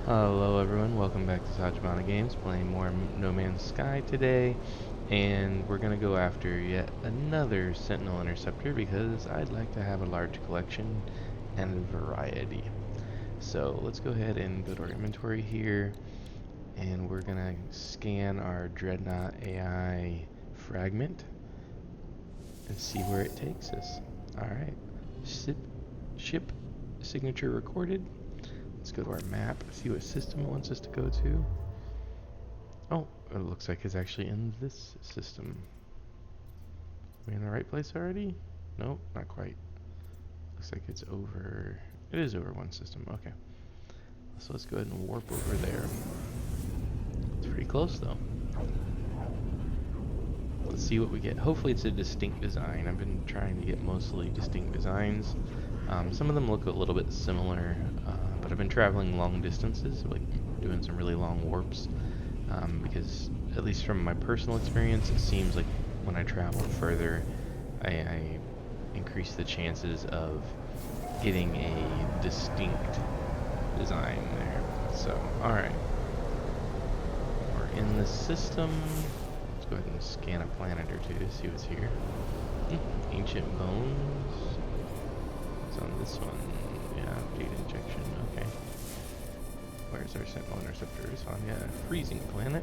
Hello everyone, welcome back to Sajimana Games, playing more No Man's Sky today, and we're going to go after yet another Sentinel Interceptor because I'd like to have a large collection and variety. So let's go ahead and go to our inventory here, and we're going to scan our Dreadnought AI fragment and see where it takes us. Alright, ship signature recorded. Let's go to our map, see what system it wants us to go to. Oh, it looks like it's actually in this system. Are we in the right place already? Nope, not quite. Looks like it's over. It is over one system. Okay. So let's go ahead and warp over there. It's pretty close though. Let's see what we get. Hopefully it's a distinct design. I've been trying to get mostly distinct designs. Some of them look a little bit similar, but I've been traveling long distances, like doing some really long warps. Because at least from my personal experience, it seems like when I travel further, I increase the chances of getting a distinct design there. So, alright. We're in the system. Let's go ahead and scan a planet or two to see what's here. Ancient bones. What's on this one? Yeah, data injection. Okay. Where's our Sentinel Interceptors on? Yeah, freezing planet.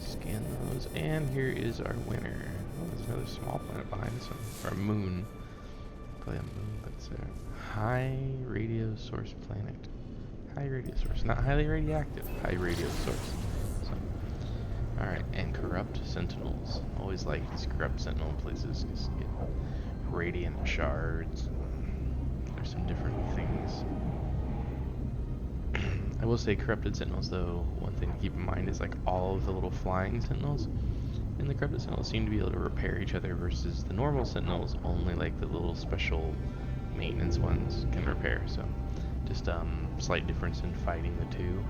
Scan those, and here is our winner. Oh, there's another small planet behind this one, or a moon. Probably a moon, but it's a high radio source planet. High radio source, not highly radioactive. High radio source. So, all right, and corrupt sentinels. Always like these corrupt sentinel places because you get radiant shards. There's some different things. I will say corrupted sentinels though, one thing to keep in mind is like all of the little flying sentinels in the corrupted sentinels seem to be able to repair each other versus the normal sentinels only like the little special maintenance ones can repair. So just slight difference in fighting the two.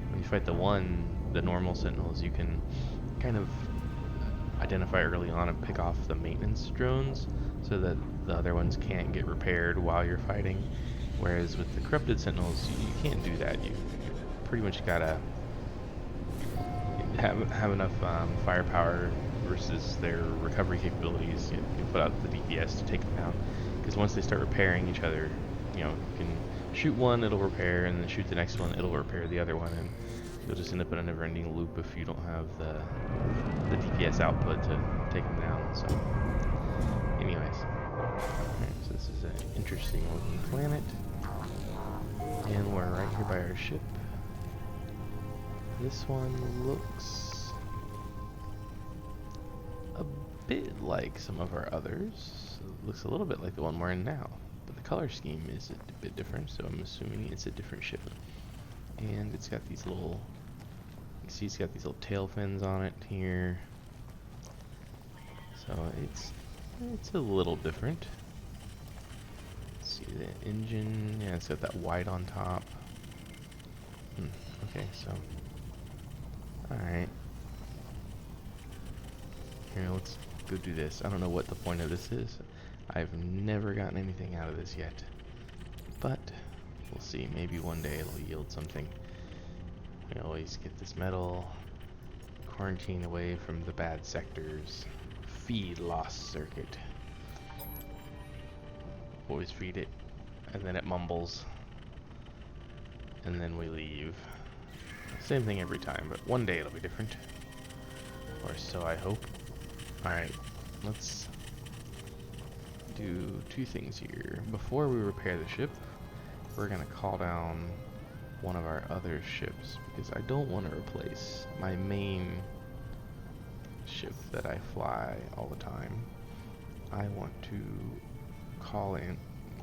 When you fight the normal sentinels, you can kind of identify early on and pick off the maintenance drones so that the other ones can't get repaired while you're fighting. Whereas with the corrupted sentinels, you can't do that. You pretty much gotta have enough firepower versus their recovery capabilities. You put out the DPS to take them out, because once they start repairing each other, you can shoot one, it'll repair, and then shoot the next one, it'll repair the other one, and you'll just end up in a never-ending loop if you don't have the DPS output to take them down. So, anyways, alright, so this is an interesting looking planet, and we're right here by our ship. This one looks a bit like some of our others. It looks a little bit like the one we're in now, but the color scheme is a bit different, so I'm assuming it's a different ship. And it's got these little, you can see it's got these little tail fins on it here. So it's a little different. Let's see the engine. Yeah, it's got that white on top. Okay, so alright. Here, let's go do this. I don't know what the point of this is. I've never gotten anything out of this yet. But we'll see. Maybe one day it'll yield something. We always get this metal. Quarantine away from the bad sectors. Feed lost circuit. Always feed it. And then it mumbles. And then we leave. Same thing every time, but one day it'll be different. Or so I hope. Alright, let's do two things here. Before we repair the ship, we're going to call down one of our other ships, because I don't want to replace my main ship that I fly all the time. I want to call in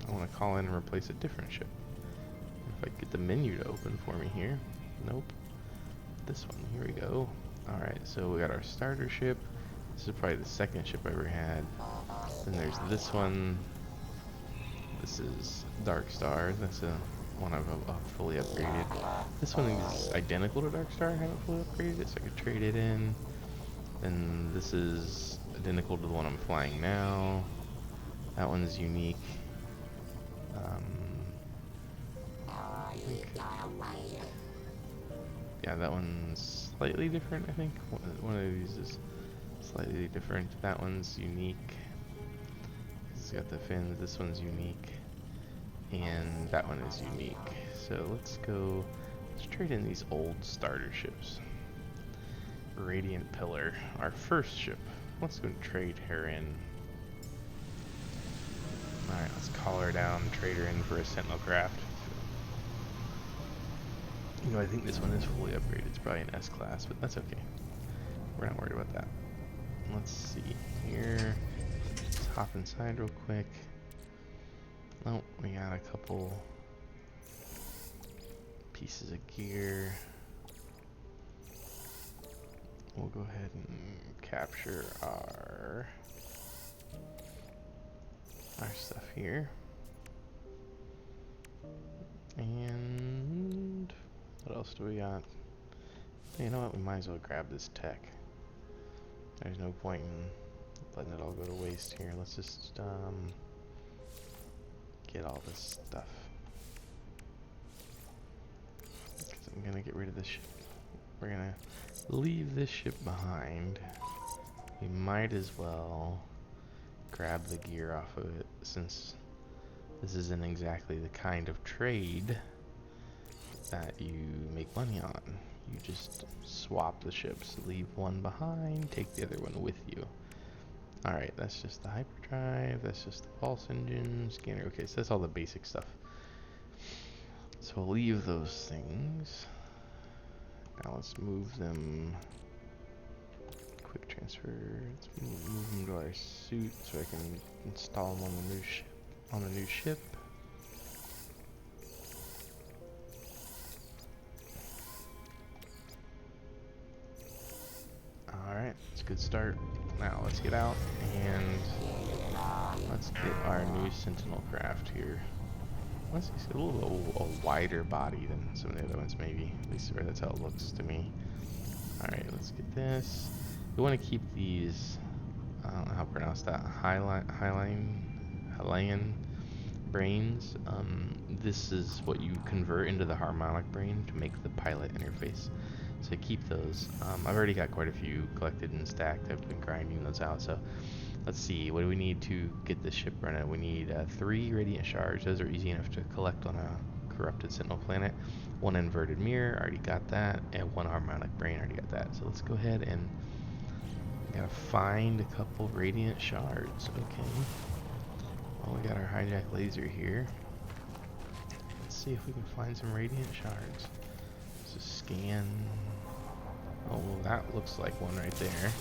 and replace a different ship. If I get the menu to open for me here. Nope. This one, here we go. Alright, so we got our starter ship. This is probably the second ship I ever had. Then there's this one. This is Dark Star. That's one I've fully upgraded. This one is identical to Dark Star. I haven't fully upgraded it, so I could trade it in. Then this is identical to the one I'm flying now. That one's unique. I think Yeah, that one's slightly different, I think. One of these is slightly different. That one's unique. It's got the fins. This one's unique. And that one is unique. So let's trade in these old starter ships. Radiant Pillar, our first ship. Let's go trade her in. Alright, let's call her down, trade her in for a Sentinel craft. You know, I think this one is fully upgraded. It's probably an S-class, but that's okay. We're not worried about that. Let's see here. Let's hop inside real quick. Oh, we got a couple pieces of gear. We'll go ahead and capture our stuff here. And what else do we got? You know what? We might as well grab this tech. There's no point in letting it all go to waste here. Let's just get all this stuff. Because I'm gonna get rid of this ship. We're gonna leave this ship behind. We might as well grab the gear off of it, since this isn't exactly the kind of trade that you make money on. You just swap the ships, leave one behind, take the other one with you. Alright, that's just the hyperdrive, that's just the pulse engine, scanner. Okay, so that's all the basic stuff. So we'll leave those things. Now let's move them. Quick transfer. Let's move them to our suit so I can install them on the new ship. Alright, it's a good start. Now let's get out and let's get our new Sentinel craft here. Let's see, it's a little a wider body than some of the other ones, maybe. At least that's how it looks to me. Alright, let's get this. We want to keep these, I don't know how to pronounce that, Hylian brains. This is what you convert into the harmonic brain to make the pilot interface. So keep those. I've already got quite a few collected and stacked. I've been grinding those out. So let's see, what do we need to get this ship running? We need 3 radiant shards. Those are easy enough to collect on a corrupted Sentinel planet. 1 inverted mirror, already got that, and 1 harmonic brain, already got that. So let's go ahead and gotta find a couple radiant shards. Okay. Well, we got our hijack laser here. Let's see if we can find some radiant shards. Let's just scan. Oh, well, that looks like one right there.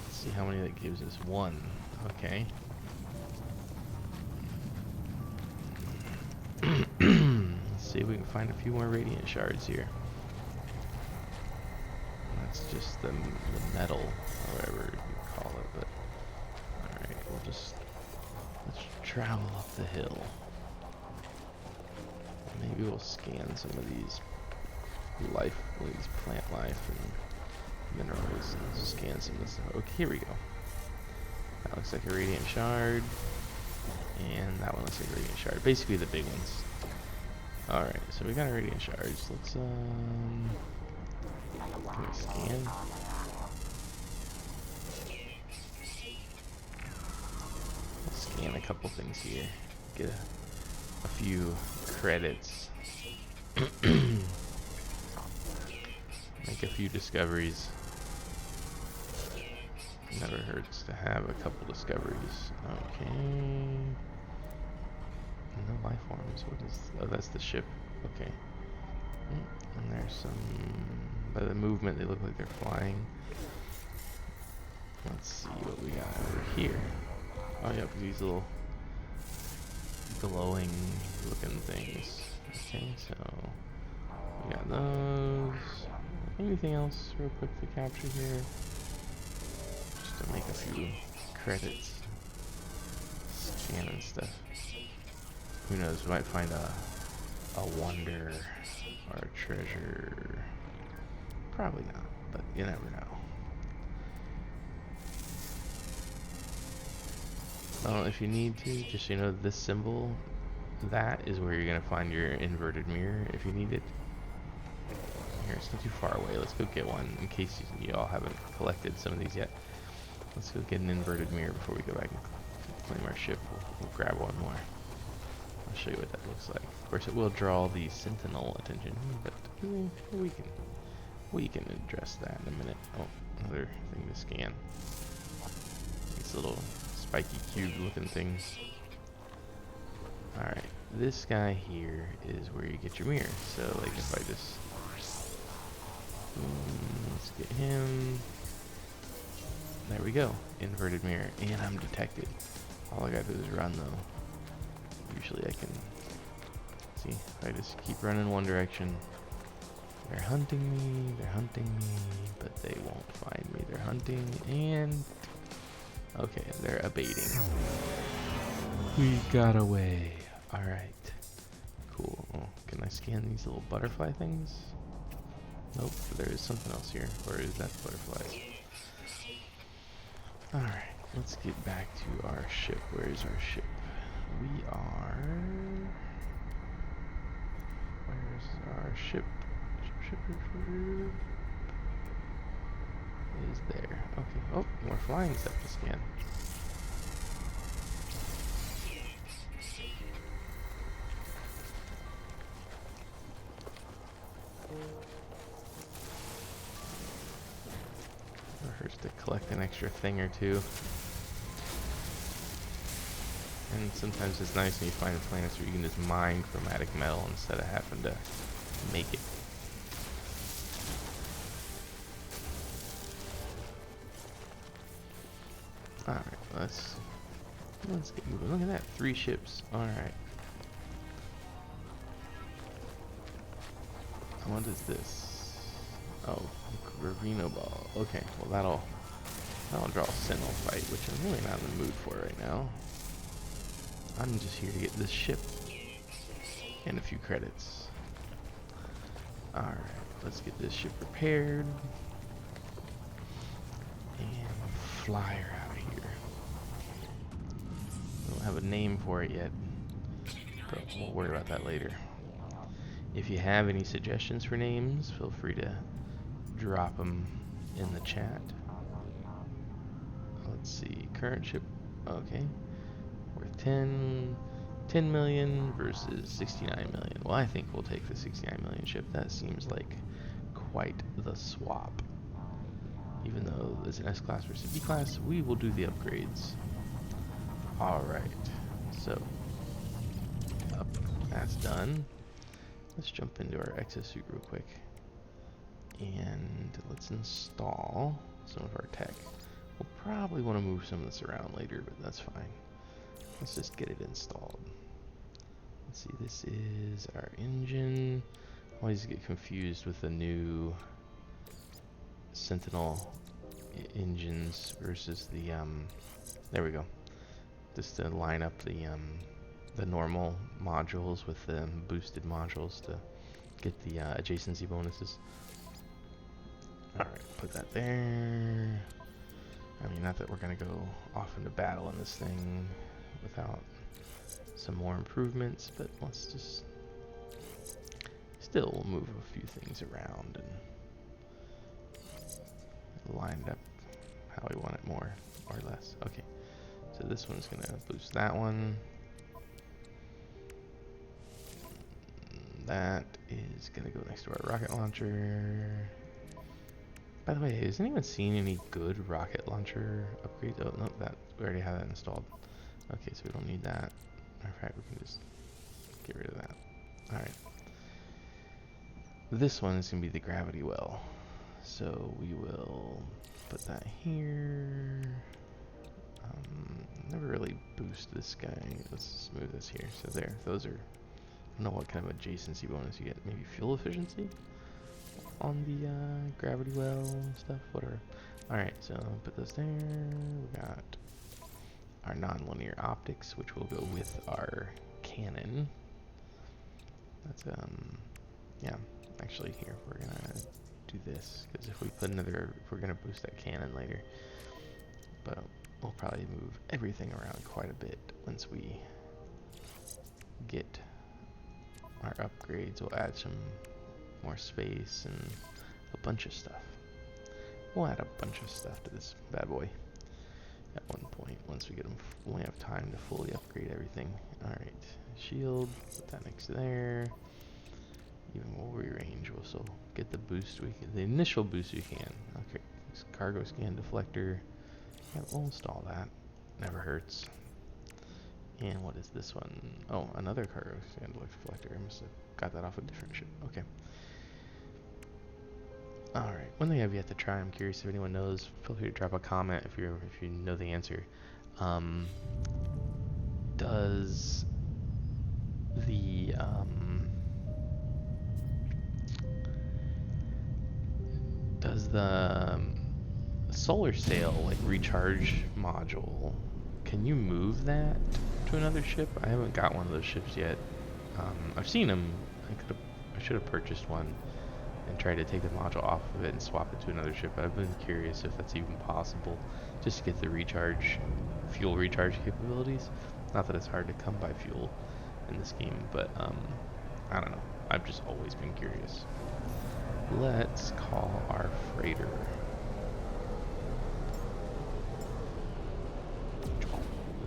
Let's see how many that gives us. 1. Okay. Let's see if we can find a few more radiant shards here. That's just the metal, or whatever you call it, but alright, let's travel up the hill. Maybe we'll scan some of these plant life and minerals, and scan some of this stuff. Okay, here we go. That looks like a radiant shard, and that one looks like a radiant shard. Basically the big ones. Alright, so we got our radiant shards. Let's can we scan? Let's scan a couple things here. Get a few credits. Make a few discoveries. Never hurts to have a couple discoveries. Okay. No life forms. What is? Oh, that's the ship. Okay. And there's some. By the movement, they look like they're flying. Let's see what we got over here. Oh, yep, these little glowing looking things. Okay, so we got those. Anything else real quick to capture here? Just to make a few credits. Scan and stuff. Who knows, we might find a wonder or a treasure. Probably not, but you never know. Well, if you need to, just so you know, this symbol that is where you're gonna find your inverted mirror if you need it. Here, it's not too far away. Let's go get one in case you all haven't collected some of these yet. Let's go get an inverted mirror before we go back and claim our ship. We'll grab one more. I'll show you what that looks like. Of course, it will draw the Sentinel attention, but we can address that in a minute. Oh, another thing to scan. These little spiky cube looking things. Alright, this guy here is where you get your mirror. So, like, if I just... let's get him. There we go. Inverted mirror. And I'm detected. All I gotta do is run, though. Usually I can... See, if I just keep running one direction... They're hunting me, but they won't find me. They're hunting, and... Okay, they're abating. We got away. Alright. Cool. Can I scan these little butterfly things? Nope, there is something else here. Or is that butterflies? Alright, let's get back to our ship. Where is our ship? We are... Where's our ship? Ship is there. Okay. Oh, more flying stuff to scan. Never hurts to collect an extra thing or two. And sometimes it's nice when you find planets where you can just mine chromatic metal instead of having to make it. Alright, let's get moving. Look at that, 3 ships. Alright. What is this? Oh, Gravino Ball. Okay, well that'll draw a Sentinel fight, which I'm really not in the mood for right now. I'm just here to get this ship and a few credits. Alright, let's get this ship repaired and fly her out of here. I don't have a name for it yet, but we'll worry about that later. If you have any suggestions for names, feel free to drop them in the chat. Let's see, current ship, okay. Worth 10 million versus 69 million. Well, I think we'll take the 69 million ship. That seems like quite the swap. Even though there's an S-Class versus B-Class, we will do the upgrades. Alright, so, that's done. Let's jump into our exosuit real quick. And let's install some of our tech. We'll probably want to move some of this around later, but that's fine. Let's just get it installed. Let's see, this is our engine. I always get confused with the new Sentinel engines versus the, there we go. Just to line up the normal modules with the boosted modules to get the adjacency bonuses. Alright, put that there. I mean, not that we're going to go off into battle in this thing without some more improvements, but let's just still move a few things around and line it up how we want it more or less. Okay, so this one's going to boost that one. That is going to go next to our rocket launcher. By the way, has anyone seen any good rocket launcher upgrades? Oh, no, we already have that installed. Okay, so we don't need that. In fact, we can just get rid of that. Alright. This one is going to be the gravity well. So we will put that here. Never really boost this guy. Let's just move this here. So there, those are, I don't know what kind of adjacency bonus you get. Maybe fuel efficiency on the gravity well stuff, whatever. Alright, so put those there. We got our non-linear optics, which will go with our cannon. That's yeah, actually here we're gonna do this, because if we put another, if we're gonna boost that cannon later, but we'll probably move everything around quite a bit once we get our upgrades. We'll add some more space and a bunch of stuff. We'll add a bunch of stuff to this bad boy at one point once we get them. When we have time to fully upgrade everything. Alright, shield, put that next to there. Even we'll rearrange, we'll still get the boost we can, the initial boost we can. Okay, cargo scan deflector. Yeah, we'll install that. Never hurts. And what is this one? Oh, another cargo scan deflector. I must have got that off a different ship. Okay. Alright, one thing I've yet to try, I'm curious if anyone knows, feel free to drop a comment if you know the answer. Does the solar sail, like, recharge module, can you move that to another ship? I haven't got one of those ships yet. I've seen them. I should have purchased one and tried to take the module off of it and swap it to another ship. But I've been curious if that's even possible, just to get the fuel recharge capabilities. Not that it's hard to come by fuel in this game, but I don't know. I've just always been curious. Let's call our freighter.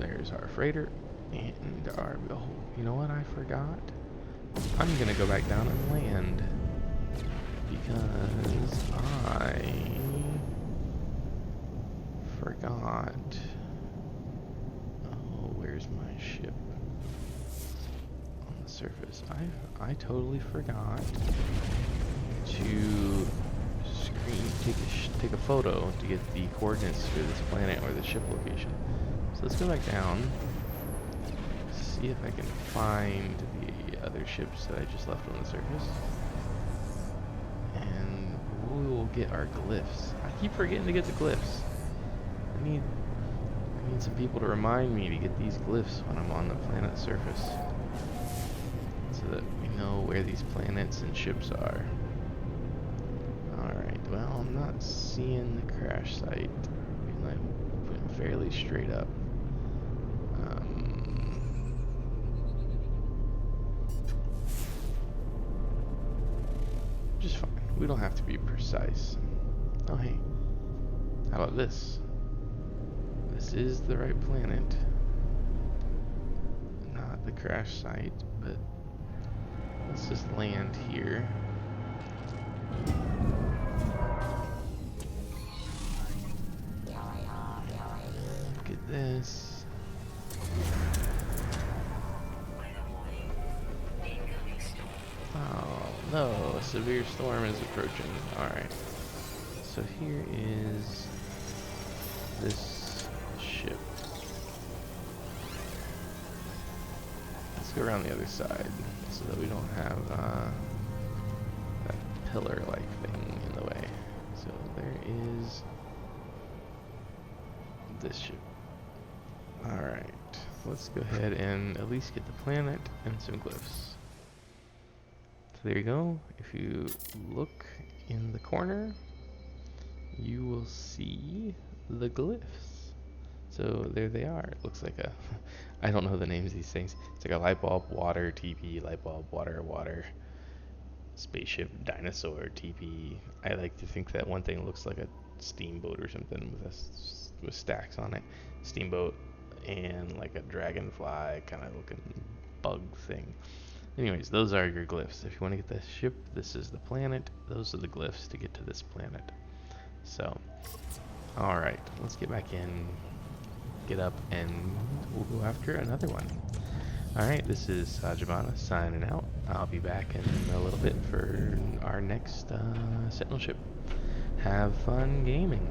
There's our freighter and our, oh, you know what I forgot? I'm gonna go back down and land because I forgot. Oh, where's my ship? On the surface. I totally forgot to take a photo to get the coordinates for this planet or the ship location. So let's go back down, see if I can find the other ships that I just left on the surface, and we will get our glyphs. I keep forgetting to get the glyphs. I need some people to remind me to get these glyphs when I'm on the planet's surface, so that we know where these planets and ships are. Alright, well, I'm not seeing the crash site. I'm putting fairly straight up. Just fine. We don't have to be precise. Oh, hey. How about this? This is the right planet. Not the crash site, but let's just land here. Look at this. Oh no, a severe storm is approaching. Alright. So here is this ship. Let's go around the other side so that we don't have that pillar-like thing in the way. So there is this ship. Alright, let's go ahead and at least get the planet and some glyphs. So there you go. If you look in the corner, you will see the glyphs. So there they are. It looks like a, I don't know the names of these things. It's like a light bulb, water, TP, light bulb, water, water, spaceship, dinosaur, TP. I like to think that one thing looks like a steamboat or something with stacks on it. Steamboat and like a dragonfly kind of looking bug thing. Anyways, those are your glyphs. If you want to get the ship, this is the planet. Those are the glyphs to get to this planet. So, alright, let's get back in, get up, and we'll go after another one. Alright, this is Sajabana signing out. I'll be back in a little bit for our next Sentinel ship. Have fun gaming.